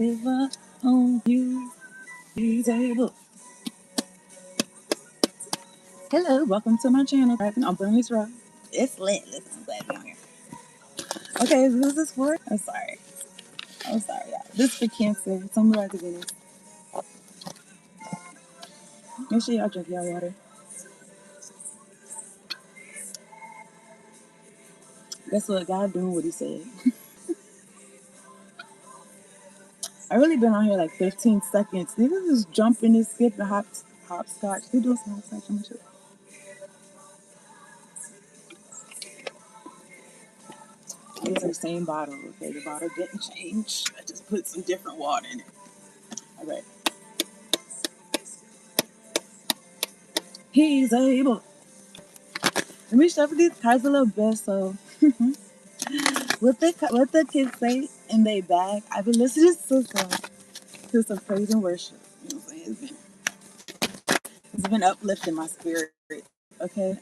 favor on you. He's able. Hello, welcome to my channel. I'm Burnley's Rock. It's lit. Listen, I'm glad to be on here. Okay, who's this for? I'm sorry. I'm sorry, y'all. This is for Cancer. Tell me about the Venus. Make sure y'all drink y'all water. That's what God doing what he said. I really been on here like 15 seconds. Niggas just jumping and skipping hopscotch. They doing some hopscotch on my shit. It's the same bottle. Okay, the bottle didn't change. I just put some different water in it. All right. He's able. Let me shuffle these cards a little bit. So, what the kids say in their bag, I've been listening to some praise and worship. You know what I'm saying? It's been uplifting my spirit. Okay,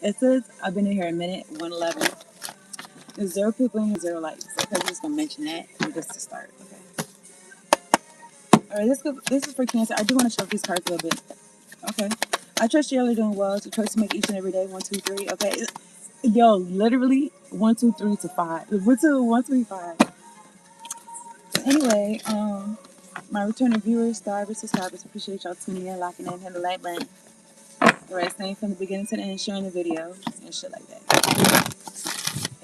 it says I've been in here a minute, 111. There's 0 people in here, 0 likes. Okay, I'm just gonna mention that just to start. Okay. All right, this is for Cancer. I do want to shuffle these cards a little bit. Okay. I trust you are doing well. It's your choice to make each and every day. 1, 2, 3. Okay. Yo, literally 1, 2, 3 to 5. 1, 2, 1, 3, 5. Anyway, my returning viewers, subscribers, appreciate y'all tuning in, locking in, hitting the like button. Alright, staying from the beginning to the end, sharing the video, and shit like that.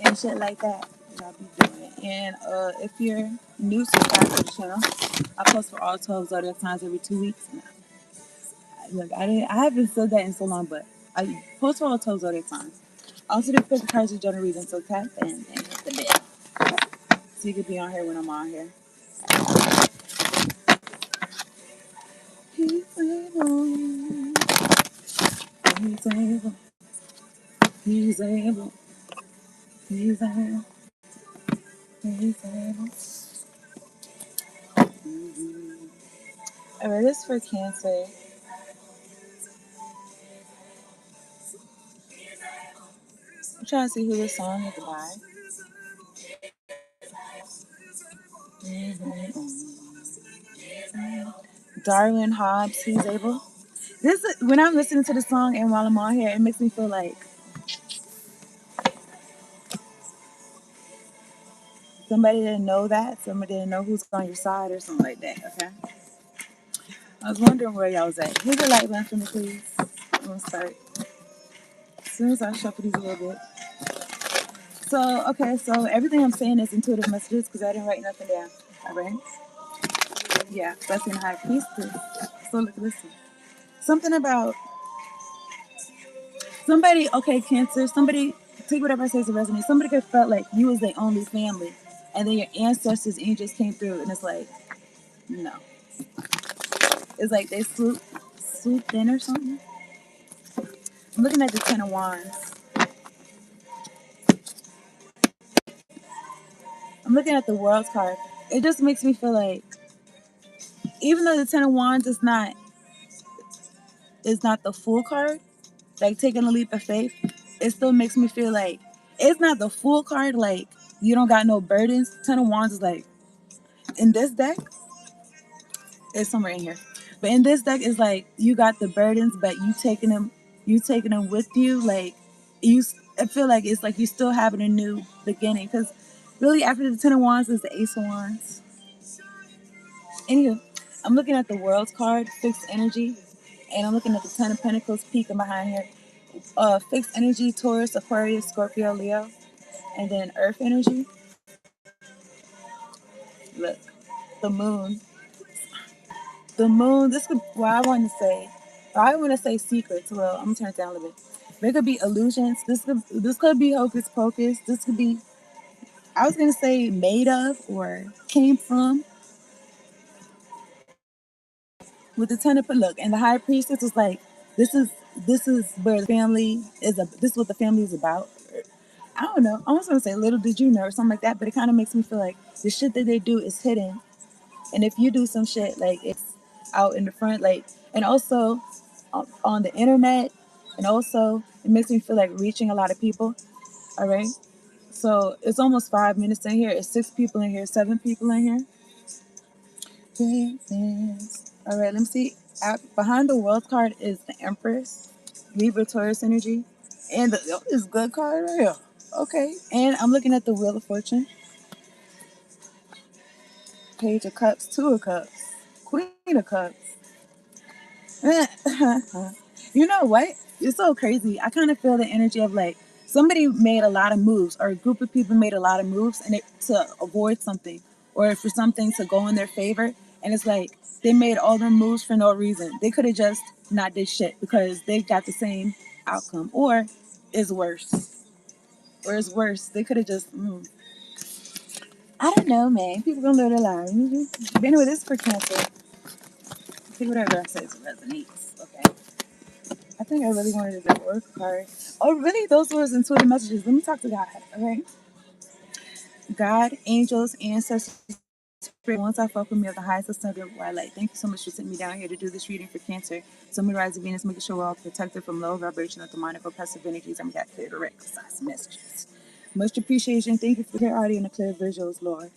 And shit like that. Y'all be doing it. And if you're new, subscribe to the channel. I post for all 12 zodiac signs every 2 weeks. Look, I haven't said that in so long, but I post for all 12 zodiac signs. I also do pick cards of general reading, so tap and hit the bell. So you can be on here when I'm on here. He's able. He's able. He's able. He's able. He's able. Alright, this is for Cancer. I'm trying to see who this song is by. Darwin Hobbs, He's Able. When I'm listening to the song and while I'm on here, it makes me feel like somebody didn't know that. Somebody didn't know who's on your side or something like that, okay? I was wondering where y'all was at. Hit the like button for me, please. I'm going to start as soon as I shuffle these a little bit. So, okay, so everything I'm saying is intuitive messages because I didn't write nothing down. All right? Yeah, that's in High Priestess. So, listen. Something about somebody, okay, Cancer, somebody, take whatever I say to resonate. Somebody could felt like you was their only family, and then your ancestors, angels came through, and it's like, no. It's like they swooped in or something. I'm looking at the Ten of Wands. I'm looking at the World card. It just makes me feel like, even though the Ten of Wands is not the full card, like taking a leap of faith, it still makes me feel like it's not the full card. Like you don't got no burdens. Ten of Wands is like in this deck. It's somewhere in here, but in this deck is like you got the burdens, but you taking them with you. Like you, I feel like it's like you still having a new beginning because really after the Ten of Wands is the Ace of Wands. Anywho, I'm looking at the World's card, fixed energy, and I'm looking at the Ten of Pentacles peeking behind here. Fixed energy, Taurus, Aquarius, Scorpio, Leo, and then Earth energy. Look, the Moon. The Moon. This could. Well, I want to say secrets. Well, I'm gonna turn it down a little bit. There could be illusions. This could be hocus pocus. This could be. I was gonna say made of or came from. With the Ten of Look, and the High Priestess was like, this is where the family is. This is what the family is about. I don't know. I almost want to say little did you know or something like that, but it kind of makes me feel like the shit that they do is hidden. And if you do some shit, like it's out in the front, like, and also on the internet, and also it makes me feel like reaching a lot of people. All right. So it's almost 5 minutes in here. It's 6 people in here, 7 people in here. Greatness. All right, let me see. Behind the world card is the Empress, Libra Taurus energy. And this good card right here. Okay. And I'm looking at the Wheel of Fortune, Page of Cups, Two of Cups, Queen of Cups. You know what? It's so crazy. I kind of feel the energy of like somebody made a lot of moves, or a group of people made a lot of moves, and to avoid something, or for something to go in their favor. And it's like they made all their moves for no reason. They could have just not did shit because they got the same outcome, or is worse, or is worse. They could have just. I don't know, man. People gonna live their lives. But anyway, this is for Cancer. Take whatever I say resonates. Okay. I think I really wanted to get a work card. Oh, really? Those was intuitive messages. Let me talk to God. Okay. God, angels, ancestors, spirit, once I fuck with me of the highest ascendant light. Thank you so much for sitting me down here to do this reading for Cancer. So, me rise of Venus, making sure we're all protected from low vibration of demonic oppressive energies, and we got clear, direct, precise messages. Much appreciation. Thank you for the clear audio and the clear visuals, Lord.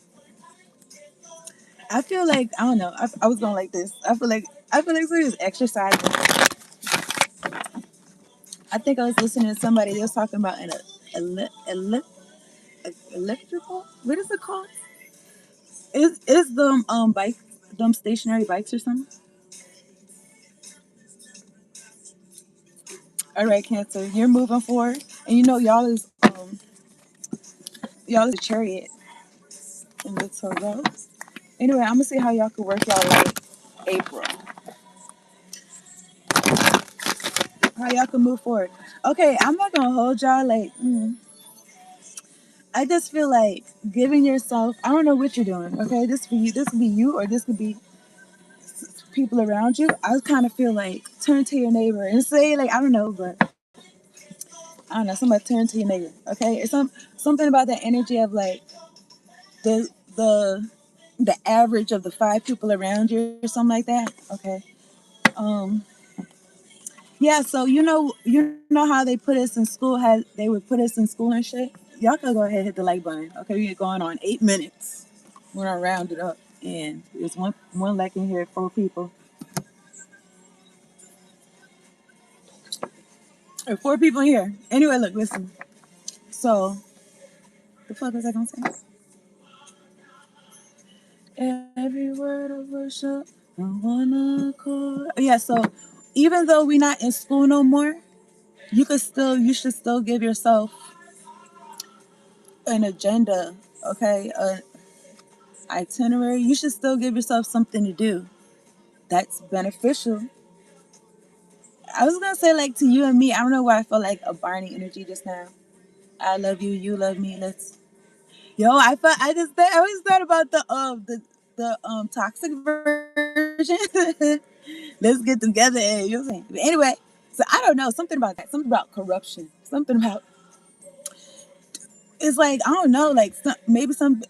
I feel like I don't know. I was going like this. I feel like somebody's exercising. I think I was listening to somebody. They was talking about an electrical. What is it called? Is them bike, them stationary bikes or something? All right, Cancer, you're moving forward, and you know y'all is a chariot in the Torah. Anyway, I'm gonna see how y'all can work y'all like April. How y'all can move forward. Okay, I'm not gonna hold y'all like. I just feel like giving yourself. I don't know what you're doing. Okay, this for you. This could be you, or this could be people around you. I kind of feel like turn to your neighbor and say like I don't know, but I don't know. Somebody turn to your neighbor. Okay, it's something about the energy of like the the the average of the five people around you or something like that. Okay. Um. Yeah. So you know how they put us in school. How they would put us in school and shit. Y'all can go ahead and hit the like button. Okay, we're going on 8 minutes. We're gonna round it up, and there's one like in here, 4 people. Or 4 people in here. Anyway, look, listen. So, the fuck was I gonna say? Every word of worship, on one accord. Yeah, so even though we're not in school no more, you should still give yourself an agenda, okay? An itinerary. You should still give yourself something to do that's beneficial. I was gonna say like to you and me. I don't know why I felt like a Barney energy just now. I love you, you love me. Let's. Yo, I always thought about the toxic version. Let's get together. And, you know what I'm saying? But anyway, so I don't know something about that. Something about corruption. Something about it's like I don't know. Like maybe some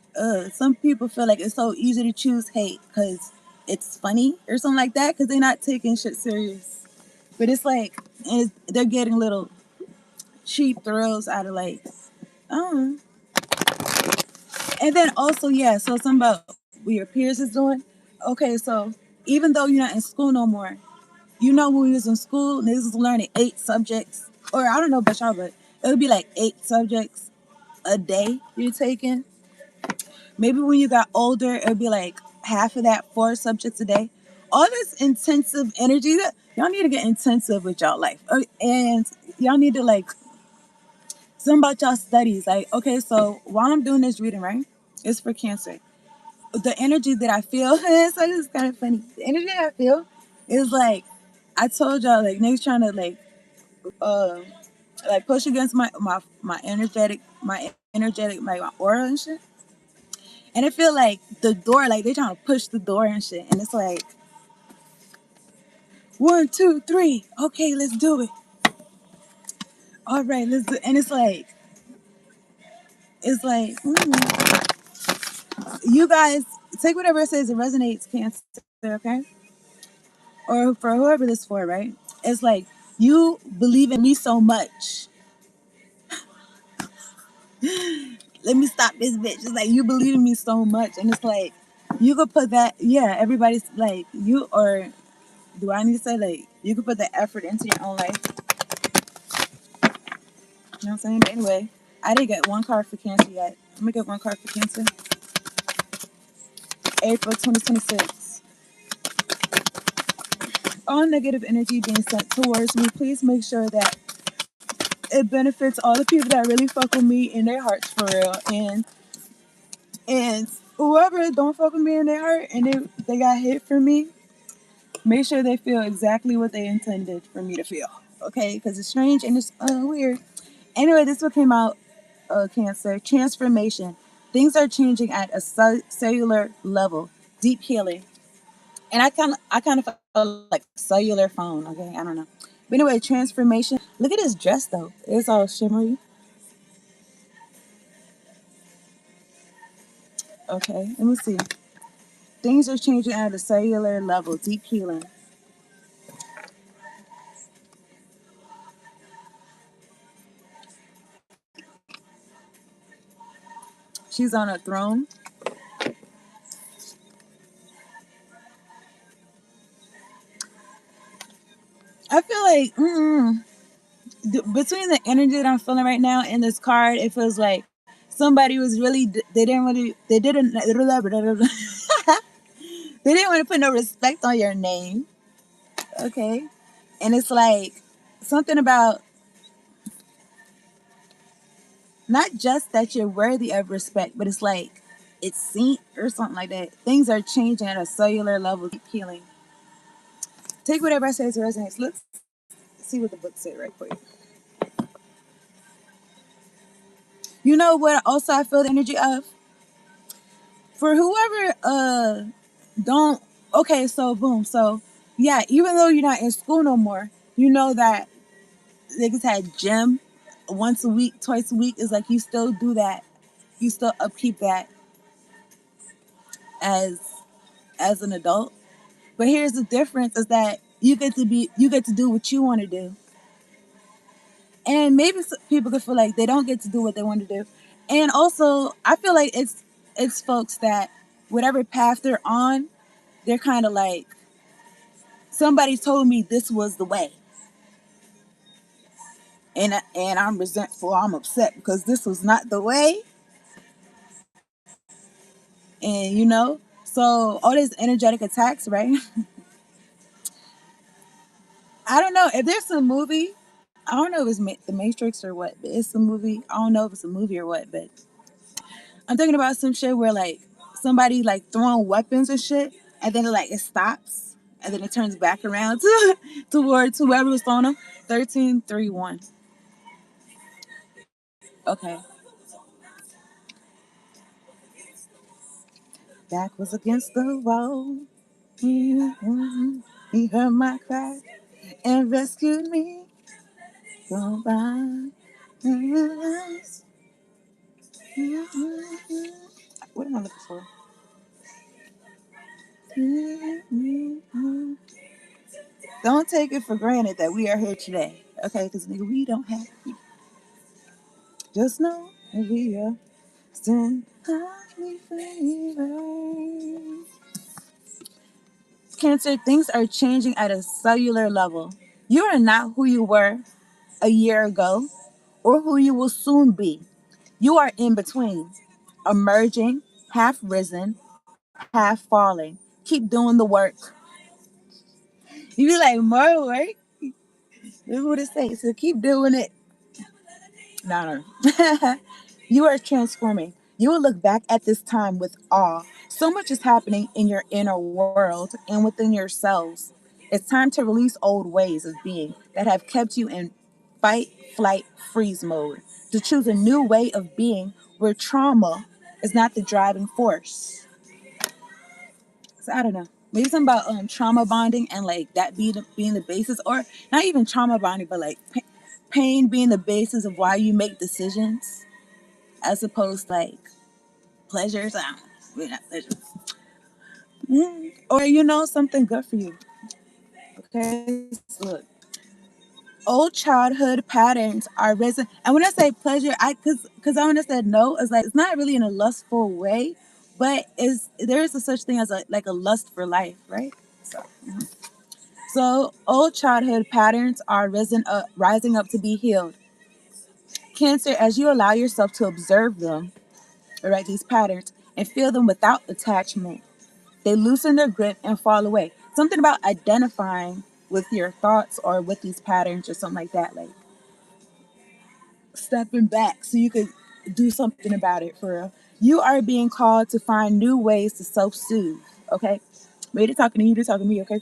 people feel like it's so easy to choose hate because it's funny or something like that because they're not taking shit serious. But it's like they're getting little cheap thrills out of like I don't know. And then also, yeah, so something about what your peers is doing. Okay, so even though you're not in school no more, you know when we was in school, niggas was learning 8 subjects. Or I don't know about y'all, but it would be like 8 subjects a day you're taking. Maybe when you got older, it would be like half of that, 4 subjects a day. All this intensive energy, y'all need to get intensive with y'all life. And y'all need to like, something about y'all studies. Like, okay, so while I'm doing this reading, right? It's for Cancer. The energy that I feel, so it's kind of funny. The energy that I feel is like I told y'all, like niggas trying to uh, like push against my energetic, my aura and shit. And I feel like the door, like they trying to push the door and shit. And it's like 1, 2, 3, okay, let's do it. All right, let's do. And you guys take whatever it says it resonates, Cancer, okay? Or for whoever this for, right? It's like you believe in me so much. Let me stop this bitch. It's like you believe in me so much, and it's like You could put that, yeah, everybody's like, you, or do I need to say, like, you could put the effort into your own life. You know what I'm saying? But anyway, I didn't get one card for Cancer yet. I'm going to get one card for Cancer. April 2026. All negative energy being sent towards me, please make sure that it benefits all the people that really fuck with me in their hearts for real. And whoever don't fuck with me in their heart and they got hit for me, make sure they feel exactly what they intended for me to feel. Okay? Because it's strange and it's weird. Anyway, this one came out, Cancer. Transformation. Things are changing at a cellular level. Deep healing. And I kind of felt like cellular phone. Okay, I don't know. But anyway, transformation. Look at this dress though. It's all shimmery. Okay, let me see. Things are changing at a cellular level. Deep healing. She's on a throne. I feel like between the energy that I'm feeling right now and this card, it feels like somebody was really they didn't really they didn't they didn't want to put no respect on your name. Okay, and it's like something about not just that you're worthy of respect, but it's like it's seen or something like that. Things are changing at a cellular level. Keep healing. Take whatever I say as resonates. Let's see what the book said right quick. You know what? Also, I feel the energy of for whoever don't. Okay, so boom. So yeah, even though you're not in school no more, you know that niggas had gym once a week, twice a week. Is like you still do that. You still upkeep that as an adult. But here's the difference: is that you get to do what you want to do, and maybe people could feel like they don't get to do what they want to do. And also, I feel like it's folks that whatever path they're on, they're kind of like somebody told me this was the way, and I'm resentful. I'm upset because this was not the way, and so all these energetic attacks, right? I don't know if there's a movie. I don't know if it's The Matrix or what, but it's a movie. I don't know if it's a movie or what, but I'm thinking about some shit where like somebody like throwing weapons and shit, and then it stops, and then it turns back around towards whoever was throwing them. 1331. Okay. Back was against the wall. Mm-hmm. He heard my cry and rescued me. Go by. Mm-hmm. What am I looking for? Mm-hmm. Don't take it for granted that we are here today. Okay, because nigga, we don't have to. Just know that we are still highly favored. Cancer, things are changing at a cellular level. You are not who you were a year ago or who you will soon be. You are in between, emerging, half risen, half falling. Keep doing the work. You be like, more work? This is what it says. So keep doing it. No, no. You are transforming. You will look back at this time with awe. So much is happening in your inner world and within yourselves. It's time to release old ways of being that have kept you in fight, flight, freeze mode. To choose a new way of being where trauma is not the driving force. So I don't know. Maybe something about trauma bonding and like that being the basis, or not even trauma bonding, but like pain being the basis of why you make decisions, as opposed to like pleasures. I don't know. Maybe not pleasures. Or something good for you. Okay, so look, old childhood patterns are risen. And when I say pleasure, I because I when I said no, it's like it's not really in a lustful way, but is there is a such thing as a like a lust for life, right? So, so old childhood patterns are rising up to be healed. Cancer, as you allow yourself to observe them, all right, these patterns, and feel them without attachment, they loosen their grip and fall away. Something about identifying with your thoughts or with these patterns or something like that, like stepping back so you could do something about it for real. You are being called to find new ways to self-soothe. Okay, maybe they're talking to you, they're talking to me. Okay,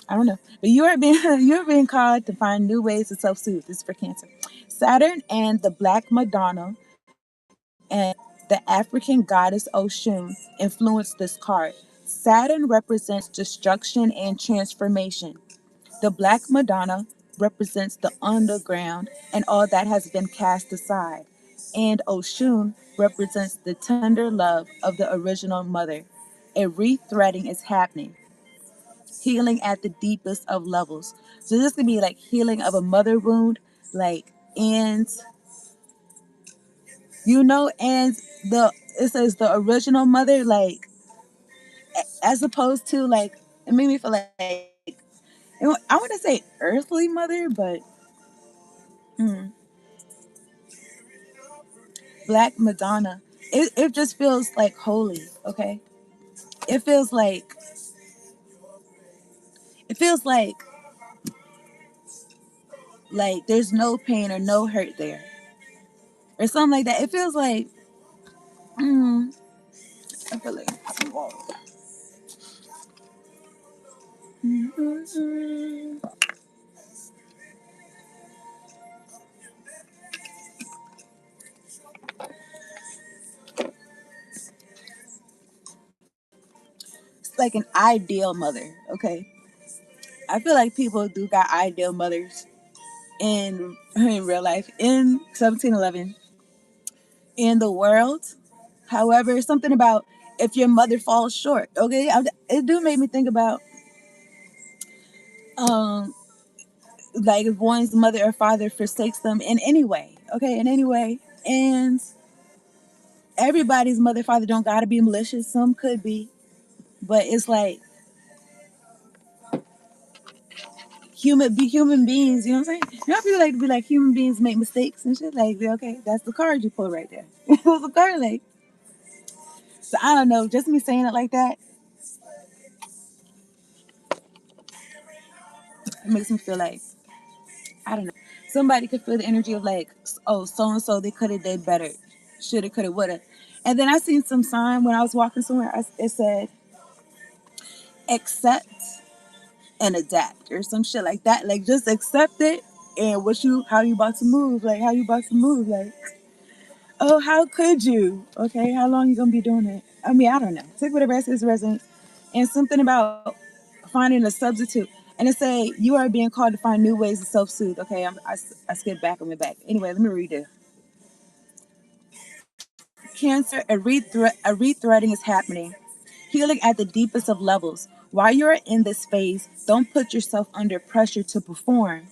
I don't know, but you are being you're being called to find new ways to self-soothe. This is for Cancer. Saturn and the Black Madonna and the African goddess Oshun influenced this card. Saturn represents destruction and transformation. The Black Madonna represents the underground and all that has been cast aside. And Oshun represents the tender love of the original mother. A rethreading is happening, healing at the deepest of levels. So this could be like healing of a mother wound, like, and and the it says the original mother, like, as opposed to like, it made me feel like, I want to say earthly mother, but hmm, Black Madonna. It just feels like holy, okay? It feels like it feels like there's no pain or no hurt there. Or something like that. It feels like mm, I feel like some water. It's like an ideal mother, okay? I feel like people do got ideal mothers in real life in 1711 in the world. However, something about if your mother falls short, okay, it do make me think about um like if one's mother or father forsakes them in any way, okay, in any way, and everybody's mother father don't gotta be malicious. Some could be, but it's like human beings. You know what I'm saying? You know, people like to be like human beings make mistakes and shit. Like, okay, that's the card you pull right there. That's the card, like. So I don't know. Just me saying it like that, it makes me feel like, I don't know. Somebody could feel the energy of like, oh, so and so they could have did better, shoulda, coulda, woulda. And then I seen some sign when I was walking somewhere. It said accept and adapt or some shit like that. Like just accept it and how you about to move. Like how you about to move. Like, oh, how could you? Okay, how long you gonna be doing it? I mean, I don't know. Take whatever is resonance. And something about finding a substitute. And it say you are being called to find new ways to self-soothe. Okay, I skipped back and went back. Anyway, let me read it. Cancer, a rethreading is happening, healing at the deepest of levels. While you're in this phase, don't put yourself under pressure to perform.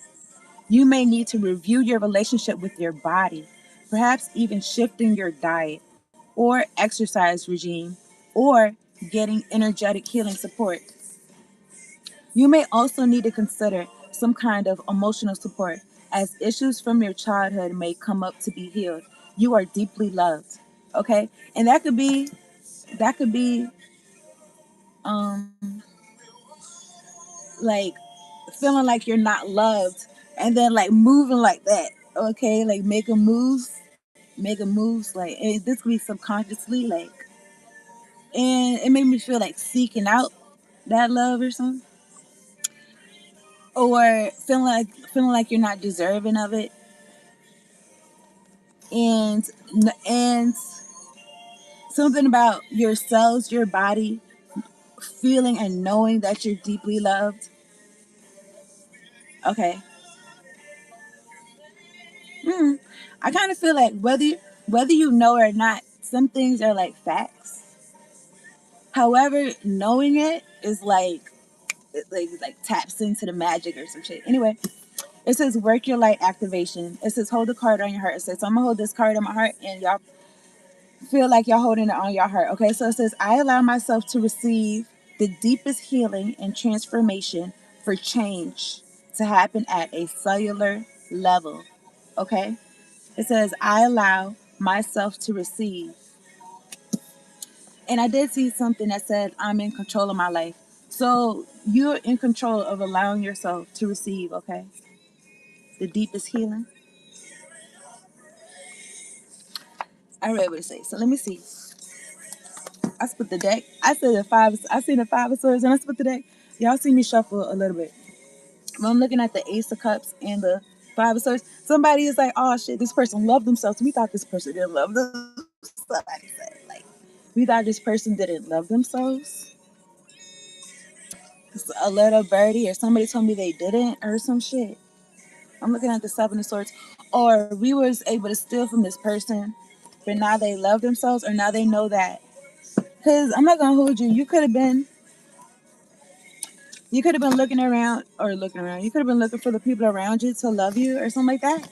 You may need to review your relationship with your body, perhaps even shifting your diet or exercise regime or getting energetic healing support. You may also need to consider some kind of emotional support as issues from your childhood may come up to be healed. You are deeply loved. Okay? And that could be um like feeling like you're not loved and then like moving like that. Okay? Like making moves like this could be subconsciously like, and it made me feel like seeking out that love or something, or feeling like you're not deserving of it, and and something about yourselves, your body, feeling and knowing that you're deeply loved. Okay. Hmm. I kind of feel like whether you know or not, some things are like facts. However, knowing it is like taps into the magic or some shit. Anyway, it says work your light activation. It says hold the card on your heart. It says, so I'm gonna hold this card on my heart, and y'all feel like y'all holding it on your heart. Okay, so it says, I allow myself to receive the deepest healing and transformation for change to happen at a cellular level. Okay, it says, I allow myself to receive. And I did see something that said, I'm in control of my life. So you're in control of allowing yourself to receive, okay, the deepest healing. I read what it says. So let me see. I split the deck. I said the five. I seen the five of swords and I split the deck. Y'all see me shuffle a little bit. When I'm looking at the ace of cups and the five of swords, somebody is like, "Oh shit, this person loved themselves." We thought this person didn't love themselves. Somebody said, like, we thought this person didn't love themselves. A little birdie or somebody told me they didn't or some shit. I'm looking at the seven of swords, or we was able to steal from this person, but now they love themselves, or now they know that. Because I'm not gonna hold you. You could have been looking around or looking around. You could have been looking for the people around you to love you or something like that.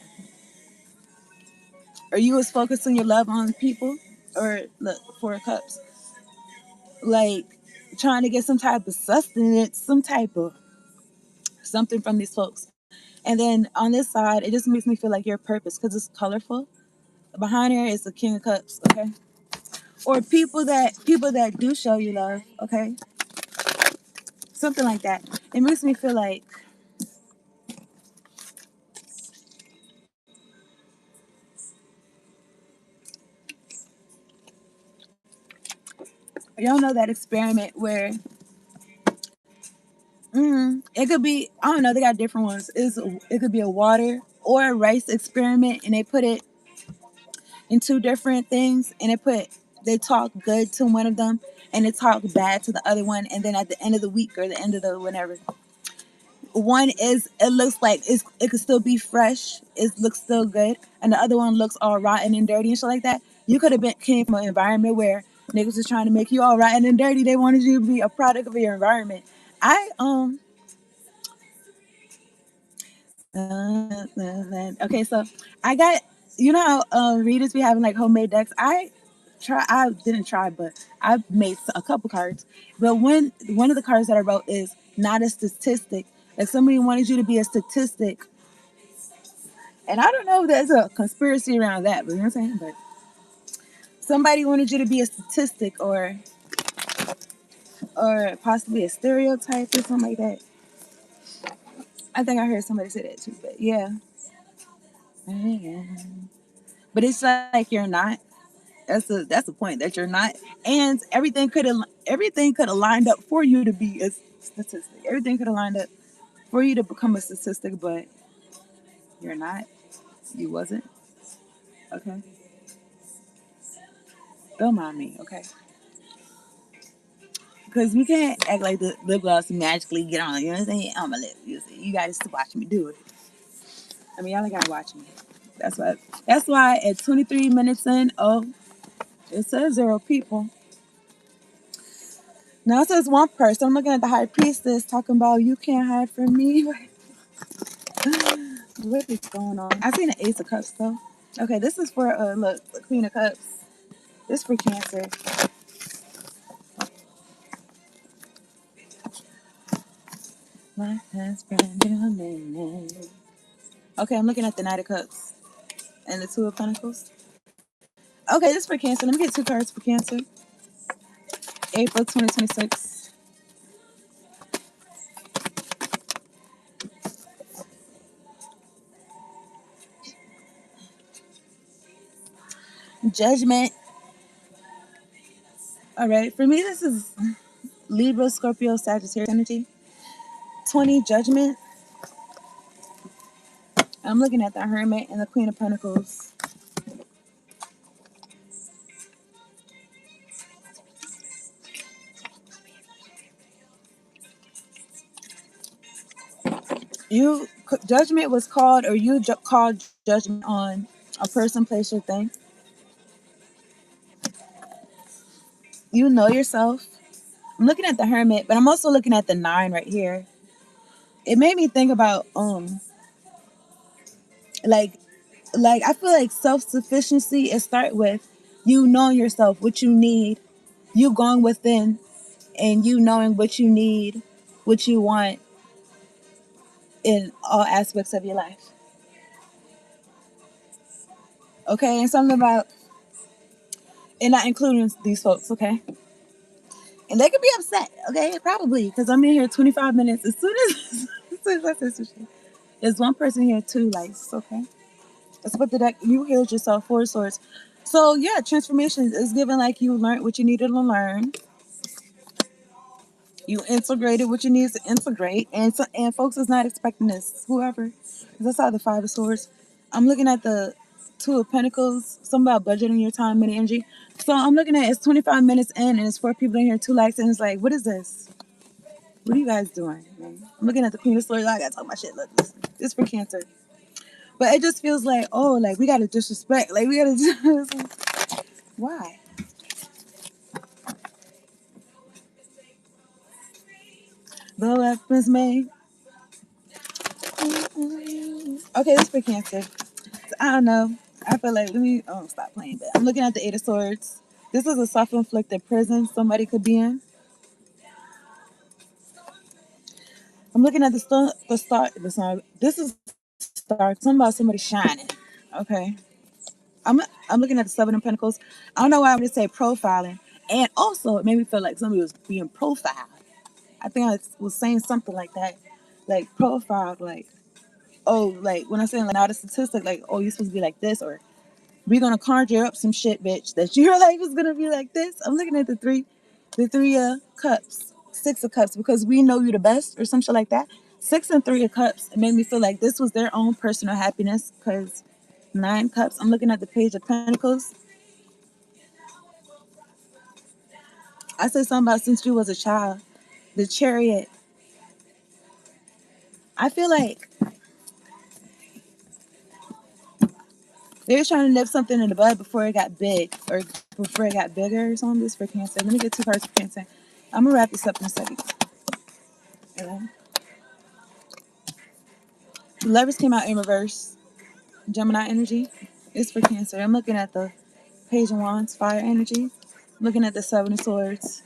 Or you was focusing your love on people or look, four of cups. Like trying to get some type of sustenance, some type of something from these folks. And then on this side, it just makes me feel like your purpose because it's colorful. Behind here is the King of Cups, okay? Or people that do show you love, okay? Something like that. It makes me feel like y'all know that experiment where it could be, I don't know, they got different ones. It could be a water or a rice experiment, and they put it in two different things, and they talk good to one of them, and they talk bad to the other one, and then at the end of the week or the end of the whenever, one is it looks like it could still be fresh, it looks still good, and the other one looks all rotten and dirty and shit like that. You could have came from an environment where niggas was trying to make you all rotten and dirty. They wanted you to be a product of your environment. I Okay, so I got, you know how readers be having like homemade decks. I didn't try, but I made a couple cards. But one of the cards that I wrote is not a statistic. Like somebody wanted you to be a statistic, and I don't know if there's a conspiracy around that, but you know what I'm saying. But somebody wanted you to be a statistic, or possibly a stereotype or something like that. I think I heard somebody say that too. But yeah, but it's like you're not. That's the point that you're not, and everything could have lined up for you to be a statistic. Everything could have lined up for you to become a statistic, but you're not. You wasn't. Okay, don't mind me. Okay, because we can't act like the lip gloss magically get on. You know what I'm saying? On my lip. You guys to watch me do it. I mean, y'all ain't gotta watch me. That's why. That's why at 23 minutes in, oh, it says 0 people. Now it says one person. I'm looking at the high priestess talking about you can't hide from me. What is going on? I seen an Ace of Cups though. Okay, this is for look, the Queen of Cups. This for Cancer. My husband, okay, I'm looking at the Knight of Cups and the Two of Pentacles. Okay, this is for Cancer. Let me get two cards for Cancer. April 2026. Judgment. All right, for me, this is Libra, Scorpio, Sagittarius energy. 20, Judgment. I'm looking at the Hermit and the Queen of Pentacles. You Judgment was called, or you called judgment on a person, place, or thing. You know yourself. I'm looking at the Hermit, but I'm also looking at the 9 right here. It made me think about like I feel like self-sufficiency, it start with You knowing yourself, what you need, you going within, and you knowing what you need, what you want in all aspects of your life. Okay, and something about, and not including these folks, okay? And they could be upset, okay? Probably, because I'm in here 25 minutes. As soon as I say some shit, there's one person here, two likes, okay? Let's put the deck. You healed yourself, 4 swords. So yeah, transformation is given like you learned what you needed to learn. You integrated what you needed to integrate, and folks is not expecting this. Whoever, that's how the 5 of swords. I'm looking at the 2 of Pentacles. Something about budgeting your time and energy. So I'm looking at it's 25 minutes in, and it's 4 people in here, 2 likes, and it's like, what is this? What are you guys doing? Man? I'm looking at the Queen of Swords. I gotta talk my shit. Look, listen, this for Cancer. But it just feels like, oh, like we gotta disrespect. Like we gotta just, why? The weapons made. Okay, this for Cancer. I don't know. I feel like, let me, oh, stop playing that. I'm looking at the 8 of Swords. This is a self-inflicted prison somebody could be in. I'm looking at the star. This is star. Something about somebody shining. Okay. I'm looking at the 7 of Pentacles. I don't know why I would say profiling. And also, it made me feel like somebody was being profiled. I think I was saying something like that. Like profiled, like, oh, like when I'm saying like, now the statistic, like, oh, you're supposed to be like this, or we're gonna conjure up some shit, bitch, that your life is gonna be like this. I'm looking at the three cups, 6 of Cups, because we know you the best, or some shit like that. 6 and 3 of Cups. It made me feel like this was their own personal happiness, because 9 cups. I'm looking at the Page of Pentacles. I said something about since you was a child, the Chariot. I feel like they were trying to nip something in the bud before it got big, or before it got bigger or something. This for Cancer. Let me get 2 cards for Cancer. I'm gonna wrap this up in a second. The Lovers came out in reverse. Gemini energy. It's for Cancer. I'm looking at the Page of Wands, fire energy. Looking at the 7 of Swords,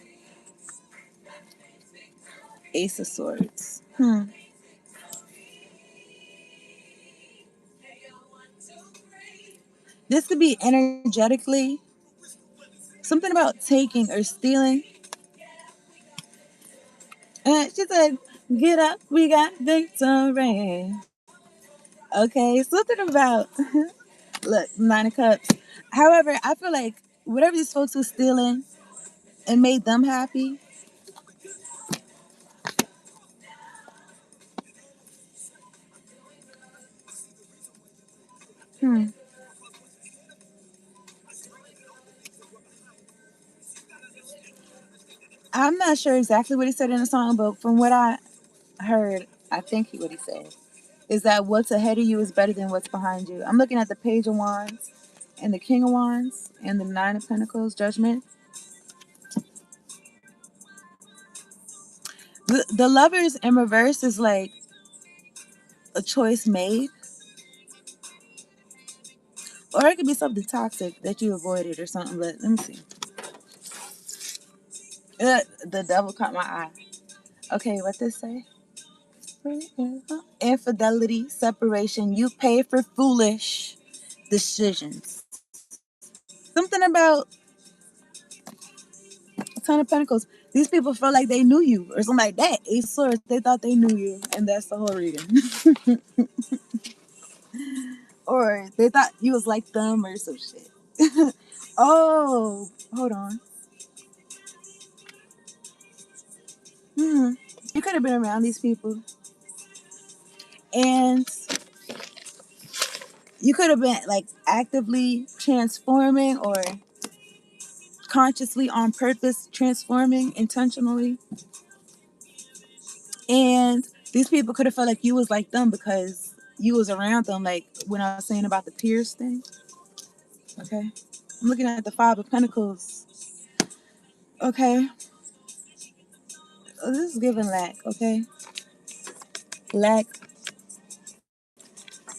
Ace of Swords. This could be energetically something about taking or stealing. She said, "Get up, we got victory." Okay, something about look, 9 of Cups. However, I feel like whatever these folks were stealing, it made them happy. Hmm. I'm not sure exactly what he said in the song, but from what I heard, I think what he said is that what's ahead of you is better than what's behind you. I'm looking at the Page of Wands and the King of Wands and the 9 of Pentacles, Judgment. The Lovers in reverse is like a choice made, or it could be something toxic that you avoided or something. But let me see. The devil caught my eye. Okay, what this say? Infidelity, separation. You pay for foolish decisions. Something about a 10 of Pentacles. These people felt like they knew you or something like that. Ace of Swords, they thought they knew you, and that's the whole reading. Or they thought you was like them or some shit. Oh, hold on. You could have been around these people, and you could have been like actively transforming or consciously on purpose transforming intentionally. And these people could have felt like you was like them because you was around them, like when I was saying about the tears thing. Okay. I'm looking at the 5 of Pentacles. Okay. Oh, this is giving lack, okay? Lack,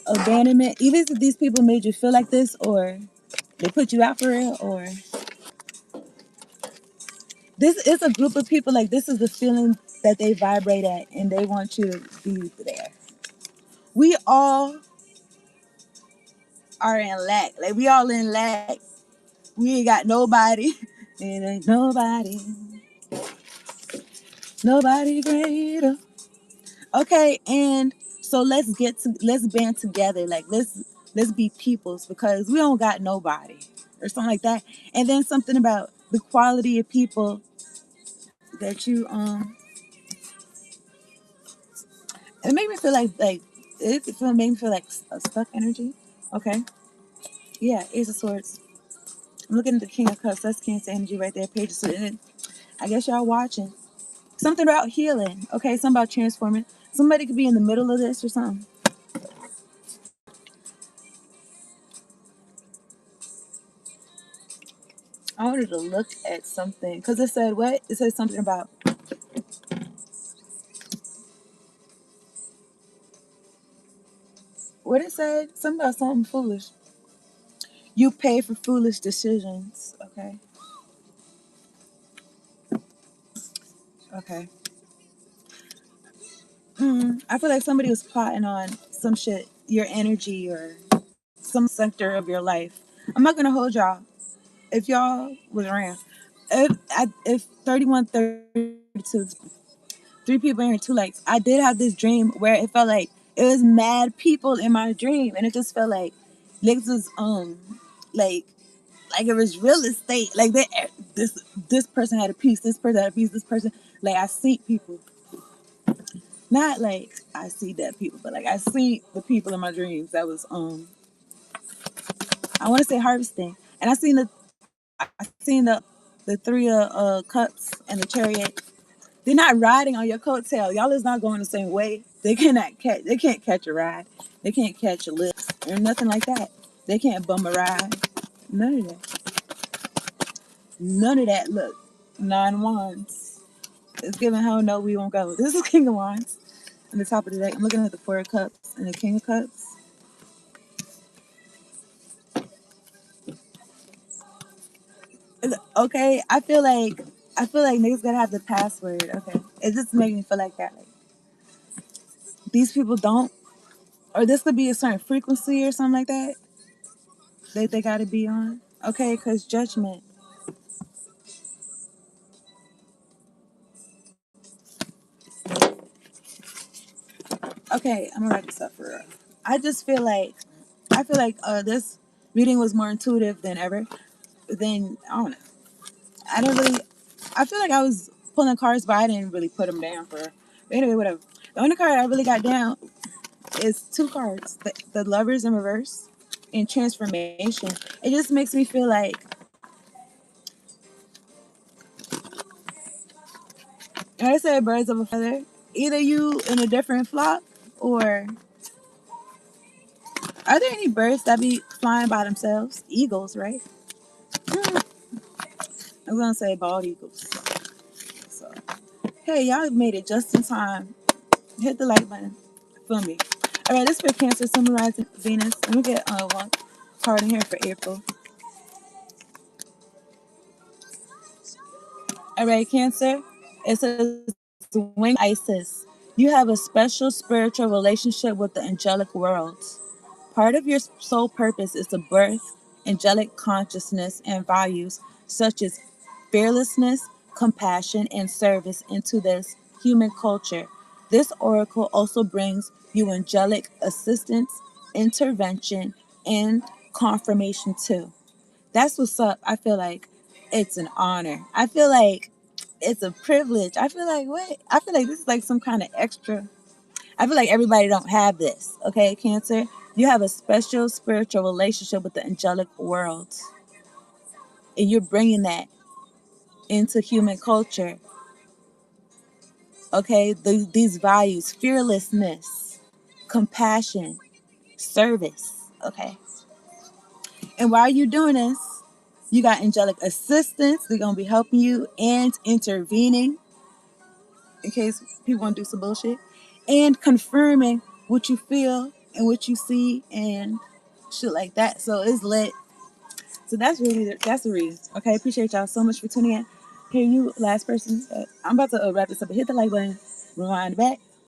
abandonment. Either these people made you feel like this, or They put you out for real, or this is a group of people, like this is the feeling that they vibrate at and they want you to be there. We all are in lack. Like we all in lack. We ain't got nobody. It ain't nobody. Nobody greater. Okay, and so let's band together. Like let's be peoples because we don't got nobody or something like that. And then something about the quality of people that you it made me feel like made me feel like a stuck energy. Okay. Yeah, Ace of Swords. I'm looking at the King of Cups. That's Cancer energy right there. Pages. I guess y'all watching. Something about healing. Okay, something about transforming. Somebody could be in the middle of this or something. I wanted to look at something because it said what? It said something about what it said. Something about something foolish. You pay for foolish decisions. Okay. Okay. I feel like somebody was plotting on some shit, your energy or some sector of your life. I'm not gonna hold y'all. If y'all was around, if 3132, three people and two likes, I did have this dream where it felt like it was mad people in my dream, and it just felt like niggas was like like it was real estate. Like this person had a piece, this person had a piece, this person, like I see people. Not like I see dead people, but like I see the people in my dreams that was I want to say harvesting. And I seen the three cups and the chariot. They're not riding on your coattail. Y'all is not going the same way. They can't catch a ride. They can't catch a lift or nothing like that. They can't bum a ride. None of that. None of that. Look, 9 wands. It's giving hell no, we won't go. This is King of Wands. On the top of the deck, I'm looking at the Four of Cups and the King of Cups. Okay, I feel like niggas gotta have the password. Okay, it just makes me feel like that. Like these people don't, or this could be a certain frequency or something like that that they gotta be on. Okay, because judgment. Okay, I'm gonna write this up for real. I just feel like this reading was more intuitive than ever. Then I don't know. I didn't really. I feel like I was pulling cards, but I didn't really put them down for. But anyway, whatever. The only card I really got down is two cards: the Lovers in reverse and Transformation. It just makes me feel like I said, birds of a feather. Either you in a different flock, or are there any birds that be flying by themselves? Eagles, right? I'm gonna say bald eagles. So, hey, y'all made it just in time. Hit the like button for me. All right, this for Cancer, symbolizing Venus. Let me get one card in here for April. All right, Cancer. It says Wing Isis. You have a special spiritual relationship with the angelic world. Part of your soul purpose is to birth angelic consciousness and values such as fearlessness, compassion, and service into this human culture. This oracle also brings you angelic assistance, intervention, and confirmation too. That's what's up. I feel like it's an honor. I feel like it's a privilege. I feel like what? I feel like this is like some kind of extra. I feel like everybody don't have this. Okay, Cancer, you have a special spiritual relationship with the angelic world, and you're bringing that into human culture. Okay, these values: fearlessness, compassion, service. Okay, and while you're doing this, you got angelic assistants. They're gonna be helping you and intervening in case people want to do some bullshit, and confirming what you feel and what you see and shit like that. So it's lit. So that's the reason. Okay, appreciate y'all so much for tuning in. Here, you last person. I'm about to wrap this up. Hit the like button, rewind back,